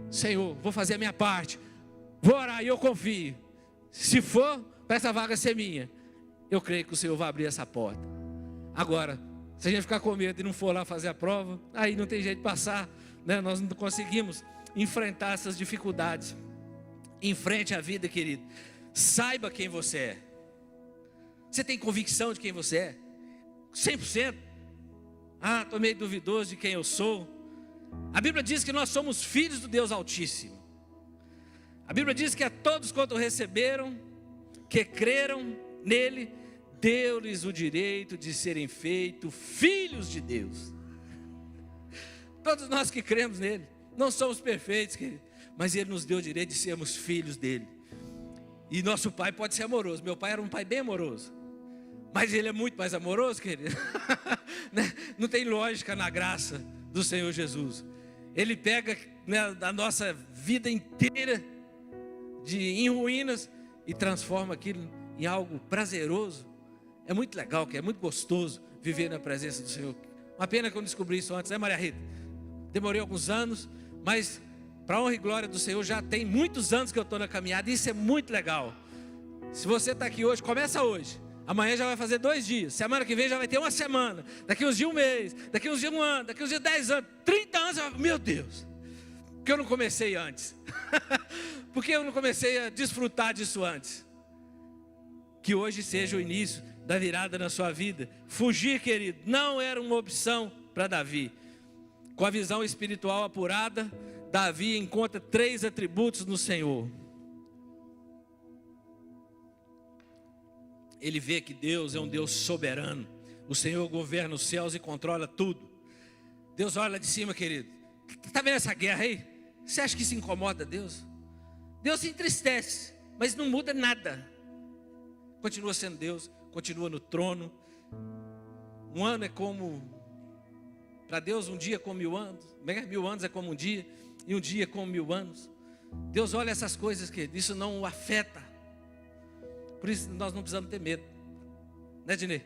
Senhor, vou fazer a minha parte. Vou orar e eu confio. Se for para essa vaga ser minha, eu creio que o Senhor vai abrir essa porta. Agora, se a gente ficar com medo e não for lá fazer a prova, aí não tem jeito de passar, né? Nós não conseguimos enfrentar essas dificuldades. Enfrente a vida, querido. Saiba quem você é. Você tem convicção de quem você é? 100%? Ah, estou meio duvidoso de quem eu sou. A Bíblia diz que nós somos filhos do Deus Altíssimo. A Bíblia diz que a todos quanto receberam, que creram nele, deu-lhes o direito de serem feitos filhos de Deus. Todos nós que cremos nele, não somos perfeitos, querido, mas ele nos deu o direito de sermos filhos dele. E nosso pai pode ser amoroso. Meu pai era um pai bem amoroso, mas ele é muito mais amoroso, querido. Não tem lógica na graça do Senhor Jesus. Ele pega, né, a nossa vida inteira em ruínas e transforma aquilo em algo prazeroso. É muito legal, é muito gostoso viver na presença do Senhor. Uma pena que eu não descobri isso antes, né, Maria Rita? demorei alguns anos, mas para a honra e glória do Senhor, já tem muitos anos que eu estou na caminhada, e isso é muito legal. Se você está aqui hoje, começa hoje. Amanhã já vai fazer 2 dias, semana que vem já vai ter 1 semana, daqui uns dias 1 mês, daqui uns dias 1 ano, daqui uns dias 10 anos, 30 anos, meu Deus, porque eu não comecei antes, porque eu não comecei a desfrutar disso antes. Que hoje seja o início da virada na sua vida. Fugir, querido, não era uma opção para Davi. Com a visão espiritual apurada, Davi encontra 3 atributos no Senhor. Ele vê que Deus é um Deus soberano. O Senhor governa os céus e controla tudo. Deus olha lá de cima, querido. Está vendo essa guerra aí? Você acha que isso incomoda Deus? Deus se entristece, mas não muda nada. Continua sendo Deus, continua no trono. Um ano é como, para Deus um dia é como 1000 anos. 1000 anos é como um dia, e um dia é como 1000 anos. Deus olha essas coisas, querido, isso não o afeta. Por isso nós não precisamos ter medo, né, Dinei?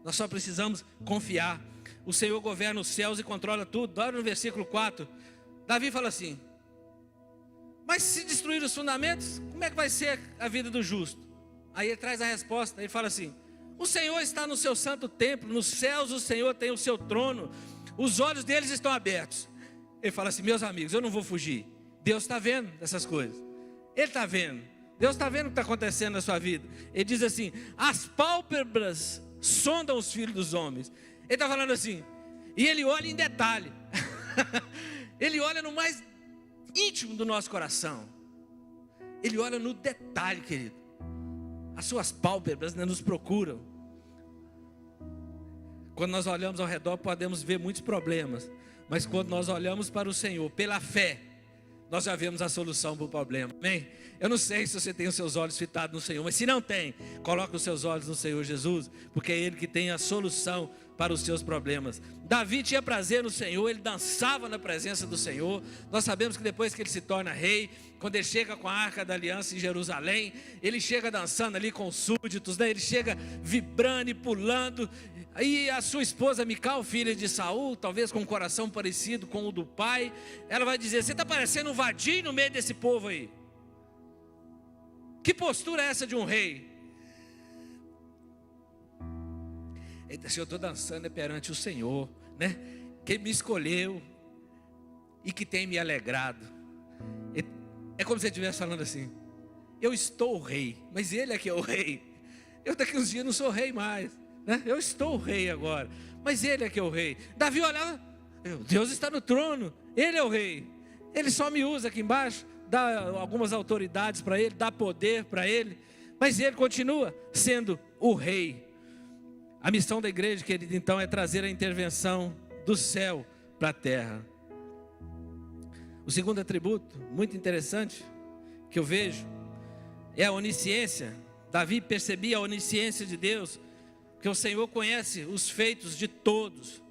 Nós só precisamos confiar. O Senhor governa os céus e controla tudo. Olha no versículo 4, Davi fala assim: mas se destruir os fundamentos, como é que vai ser a vida do justo? Aí ele traz a resposta, ele fala assim: o Senhor está no seu santo templo, nos céus o Senhor tem o seu trono, os olhos deles estão abertos. Ele fala assim: meus amigos, eu não vou fugir. Deus está vendo essas coisas, Ele está vendo. Deus está vendo o que está acontecendo na sua vida. Ele diz assim: as pálpebras sondam os filhos dos homens. Ele está falando assim, e Ele olha em detalhe. Ele olha no mais íntimo do nosso coração. Ele olha no detalhe, querido. As suas pálpebras, né, nos procuram. Quando nós olhamos ao redor, podemos ver muitos problemas. Mas quando nós olhamos para o Senhor, pela fé, nós já vemos a solução para o problema, amém? Eu não sei se você tem os seus olhos fitados no Senhor, mas se não tem, coloque os seus olhos no Senhor Jesus, porque é Ele que tem a solução para os seus problemas. Davi tinha prazer no Senhor, ele dançava na presença do Senhor. Nós sabemos que depois que ele se torna rei, quando ele chega com a Arca da Aliança em Jerusalém, ele chega dançando ali com os súditos, né? Ele chega vibrando e pulando. Aí a sua esposa Mical, filha de Saul, talvez com um coração parecido com o do pai, ela vai dizer: você está parecendo um vadio no meio desse povo aí. Que postura é essa de um rei? Eita, se eu estou dançando é perante o Senhor, né? Que me escolheu e que tem me alegrado. É como se ele estivesse falando assim: eu estou o rei, mas ele é que é o rei. Eu daqui uns dias não sou rei mais, né? Eu estou o rei agora, mas ele é que é o rei. Davi olhava: Deus está no trono, ele é o rei. Ele só me usa aqui embaixo, dá algumas autoridades para ele, dá poder para ele, mas ele continua sendo o rei. A missão da igreja, querido, então, é trazer a intervenção do céu para a terra. O segundo atributo, muito interessante, que eu vejo, é a onisciência. Davi percebia a onisciência de Deus, porque o Senhor conhece os feitos de todos.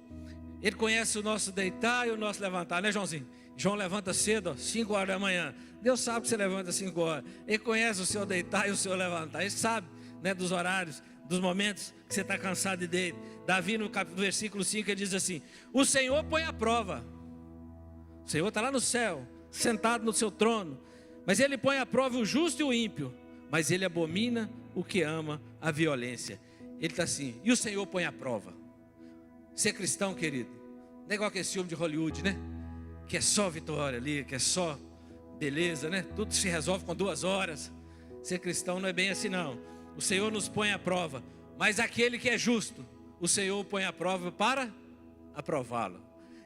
Ele conhece o nosso deitar e o nosso levantar, né, Joãozinho? João levanta cedo, 5 horas da manhã. Deus sabe que você levanta 5 horas. Ele conhece o seu deitar e o seu levantar. Ele sabe, né, dos horários, dos momentos que você está cansado dele. Davi, no versículo 5, ele diz assim: o Senhor põe à prova. O Senhor está lá no céu, sentado no seu trono, mas Ele põe à prova o justo e o ímpio, mas Ele abomina o que ama a violência. Ele está assim: e o Senhor põe à prova. Ser cristão, querido, não é igual aquele filme de Hollywood, né? Que é só vitória ali, que é só beleza, né? Tudo se resolve com 2 horas. Ser cristão não é bem assim, não. O Senhor nos põe à prova, mas aquele que é justo, o Senhor põe à prova para aprová-lo.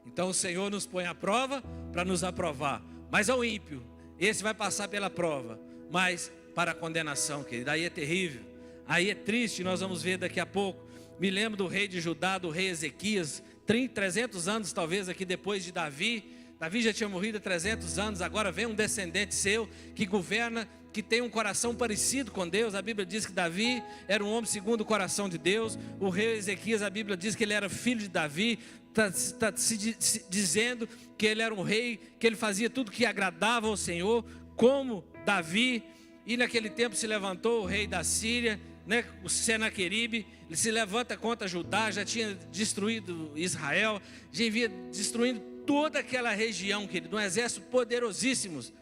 Então o Senhor nos põe à prova para nos aprovar. Mas ao ímpio, esse vai passar pela prova, mas para a condenação, querido. Aí é terrível, aí é triste. Nós vamos ver daqui a pouco. Me lembro do rei de Judá, do rei Ezequias, 300 anos talvez aqui depois de Davi. Davi já tinha morrido há 300 anos, agora vem um descendente seu que governa, que tem um coração parecido com Deus. A Bíblia diz que Davi era um homem segundo o coração de Deus. O rei Ezequias, a Bíblia diz que ele era filho de Davi. Está se dizendo que ele era um rei, que ele fazia tudo que agradava ao Senhor, como Davi. E naquele tempo se levantou o rei da Síria, né, o Senaqueribe. Ele se levanta contra Judá, já tinha destruído Israel, já havia destruindo toda aquela região, querido, um exército poderosíssimos.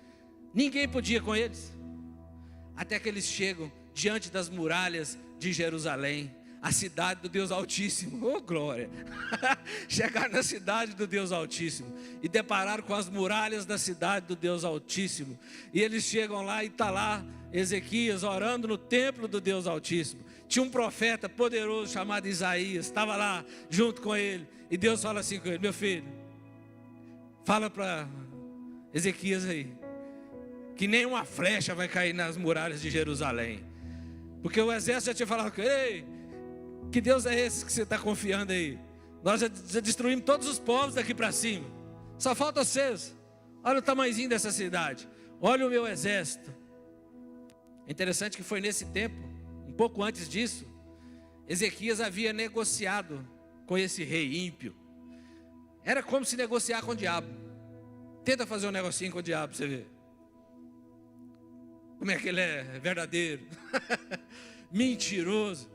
Ninguém podia com eles. Até que eles chegam diante das muralhas de Jerusalém, a cidade do Deus Altíssimo. Oh, glória! Chegaram na cidade do Deus Altíssimo e depararam com as muralhas da cidade do Deus Altíssimo. E eles chegam lá e está lá Ezequias orando no templo do Deus Altíssimo. Tinha um profeta poderoso chamado Isaías, estava lá junto com ele. E Deus fala assim com ele: meu filho, fala para Ezequias aí, que nenhuma flecha vai cair nas muralhas de Jerusalém. Porque o exército já tinha falado com ele: ei, que Deus é esse que você está confiando aí? Nós já destruímos todos os povos daqui para cima. Só falta vocês. Olha o tamanhozinho dessa cidade. Olha o meu exército. É interessante que foi nesse tempo, um pouco antes disso, Ezequias havia negociado com esse rei ímpio. Era como se negociar com o diabo. Tenta fazer um negocinho com o diabo para você ver como é que ele é verdadeiro. Mentiroso.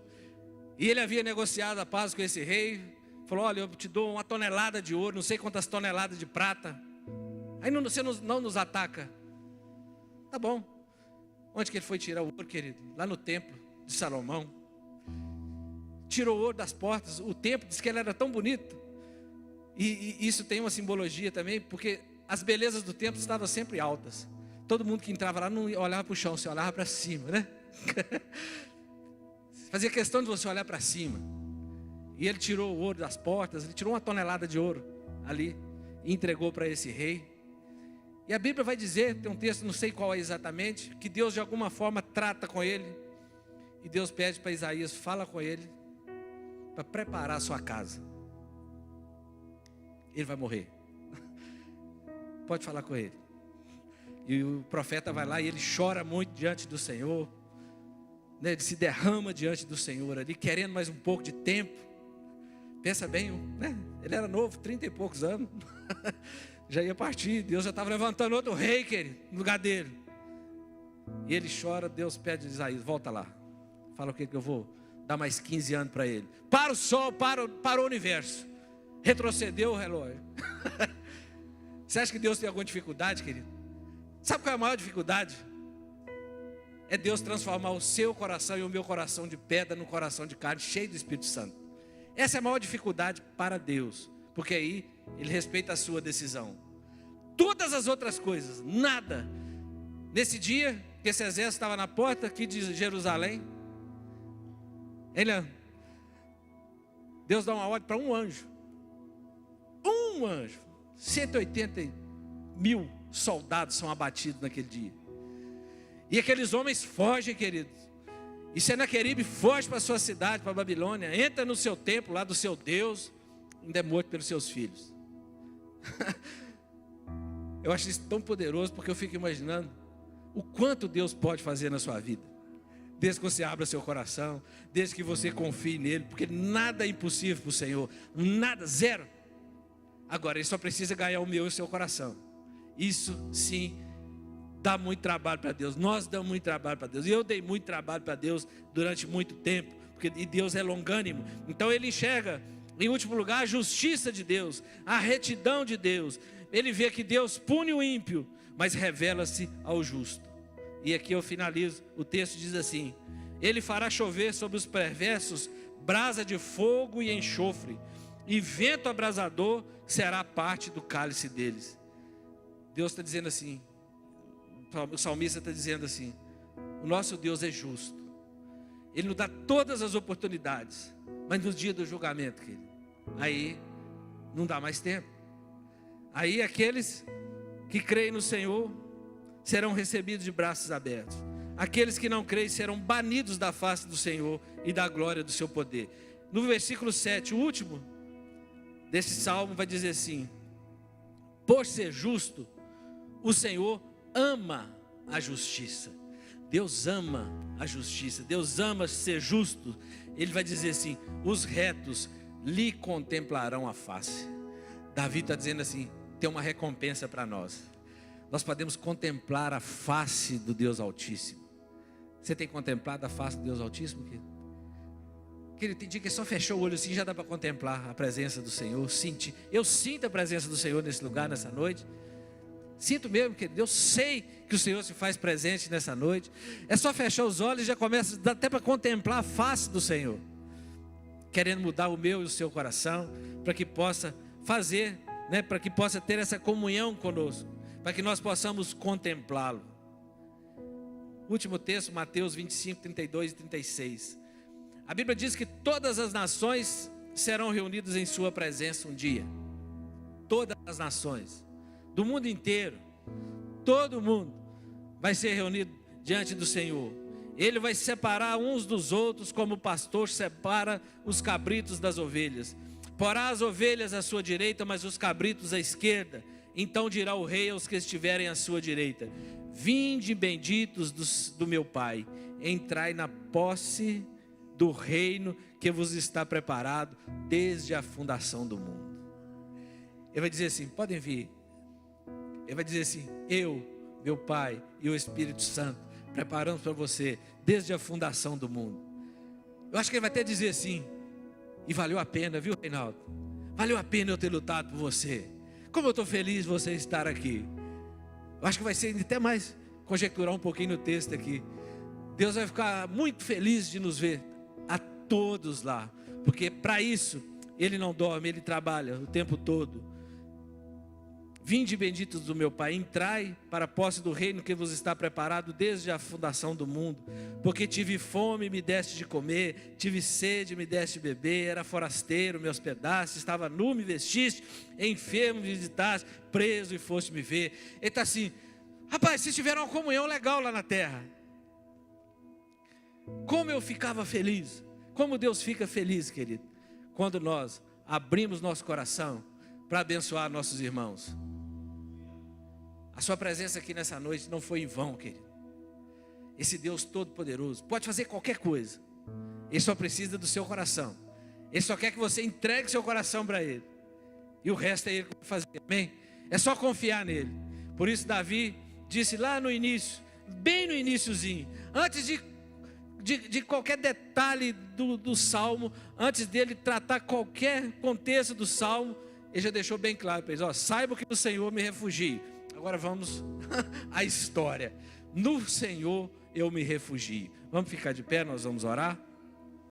E ele havia negociado a paz com esse rei. Falou: olha, eu te dou 1 tonelada de ouro, não sei quantas toneladas de prata. Aí você não nos ataca. Tá bom. Onde que ele foi tirar o ouro, querido? Lá no templo de Salomão. Tirou o ouro das portas. O templo diz que ele era tão bonito. E isso tem uma simbologia também, porque as belezas do templo estavam sempre altas. Todo mundo que entrava lá não olhava para o chão, você olhava para cima, né? Fazia questão de você olhar para cima. E ele tirou o ouro das portas, ele tirou 1 tonelada de ouro ali e entregou para esse rei. E a Bíblia vai dizer, tem um texto, não sei qual é exatamente, que Deus de alguma forma trata com ele. E Deus pede para Isaías: fala com ele para preparar a sua casa. Ele vai morrer. Pode falar com ele. E o profeta vai lá e ele chora muito diante do Senhor, né? Ele se derrama diante do Senhor ali, querendo mais um pouco de tempo. Pensa bem, né? Ele era novo, 30 e poucos anos. Já ia partir. Deus já estava levantando outro rei, querido, no lugar dele. E ele chora. Deus pede a Isaías: volta lá, fala o que eu vou dar mais 15 anos para ele. Para o sol, para o universo. Retrocedeu o relógio. Você acha que Deus tem alguma dificuldade, querido? Sabe qual é a maior dificuldade? É Deus transformar o seu coração e o meu coração de pedra no coração de carne, cheio do Espírito Santo. Essa é a maior dificuldade para Deus, porque aí Ele respeita a sua decisão. Todas as outras coisas, nada. Nesse dia que esse exército estava na porta aqui de Jerusalém, Deus dá uma ordem para um anjo. 180.000 soldados são abatidos naquele dia. E aqueles homens fogem, queridos. E Senaqueribe foge para a sua cidade, para a Babilônia. Entra no seu templo lá do seu Deus. Ainda é morto pelos seus filhos. Eu acho isso tão poderoso, porque eu fico imaginando o quanto Deus pode fazer na sua vida. Desde que você abra seu coração, desde que você confie nele, porque nada é impossível para o Senhor. Nada, zero. Agora, Ele só precisa ganhar o meu e o seu coração. Isso sim dá muito trabalho para Deus. Nós damos muito trabalho para Deus. E eu dei muito trabalho para Deus durante muito tempo, porque Deus é longânimo. Então Ele enxerga, em último lugar, a justiça de Deus, a retidão de Deus. Ele vê que Deus pune o ímpio, mas revela-se ao justo. E aqui eu finalizo. O texto diz assim: Ele fará chover sobre os perversos brasa de fogo e enxofre, e vento abrasador será parte do cálice deles. Deus está dizendo assim, o salmista está dizendo assim: o nosso Deus é justo. Ele nos dá todas as oportunidades, mas no dia do julgamento, querido, aí não dá mais tempo. Aí aqueles que creem no Senhor serão recebidos de braços abertos. Aqueles que não creem serão banidos da face do Senhor e da glória do seu poder. No versículo 7, o último desse salmo, vai dizer assim: por ser justo, o Senhor ama a justiça. Deus ama a justiça. Deus ama ser justo. Ele vai dizer assim: os retos lhe contemplarão a face. Davi está dizendo assim: tem uma recompensa para nós. Nós podemos contemplar a face do Deus Altíssimo. Você tem contemplado a face do Deus Altíssimo, querido? Querido, tem dia que só fechou o olho assim, já dá para contemplar a presença do Senhor. Eu sinto a presença do Senhor nesse lugar, nessa noite. Sinto mesmo, querido, eu sei que o Senhor se faz presente nessa noite. É só fechar os olhos e já começa, dá até para contemplar a face do Senhor, querendo mudar o meu e o seu coração, para que possa fazer, né, para que possa ter essa comunhão conosco, para que nós possamos contemplá-lo. Último texto, Mateus 25, 32 e 36. A Bíblia diz que todas as nações serão reunidas em sua presença um dia. Todas as nações, do mundo inteiro, todo mundo vai ser reunido diante do Senhor. Ele vai separar uns dos outros, como o pastor separa os cabritos das ovelhas. Porá as ovelhas à sua direita, mas os cabritos à esquerda. Então dirá o rei aos que estiverem à sua direita: vinde benditos do meu Pai, entrai na posse do reino que vos está preparado desde a fundação do mundo. Ele vai dizer assim: podem vir. Ele vai dizer assim: eu, meu Pai e o Espírito Santo preparamos para você desde a fundação do mundo. Eu acho que ele vai até dizer assim: e valeu a pena, viu, Reinaldo? Valeu a pena eu ter lutado por você. Como eu estou feliz de você estar aqui. Eu acho que vai ser até mais conjecturar um pouquinho no texto aqui. Deus vai ficar muito feliz de nos ver a todos lá, porque para isso Ele não dorme, Ele trabalha o tempo todo. Vinde benditos do meu Pai, entrai para a posse do reino que vos está preparado desde a fundação do mundo. Porque tive fome, me deste de comer, tive sede, me deste de beber, era forasteiro, me hospedaste, estava nu, me vestiste, enfermo, me visitaste, preso e foste me ver. Ele está assim: rapaz, vocês tiveram uma comunhão legal lá na terra. Como eu ficava feliz, como Deus fica feliz, querido, quando nós abrimos nosso coração para abençoar nossos irmãos. A sua presença aqui nessa noite não foi em vão, querido. Esse Deus todo-poderoso pode fazer qualquer coisa. Ele só precisa do seu coração. Ele só quer que você entregue seu coração para Ele. E o resto é Ele que vai fazer, amém? É só confiar nele. Por isso Davi disse lá no início, bem no iniciozinho, antes de qualquer detalhe do Salmo, antes dele tratar qualquer contexto do Salmo, ele já deixou bem claro para eles: ó, saiba que no Senhor me refugio. Agora vamos à história. No Senhor eu me refugio. Vamos ficar de pé, nós vamos orar.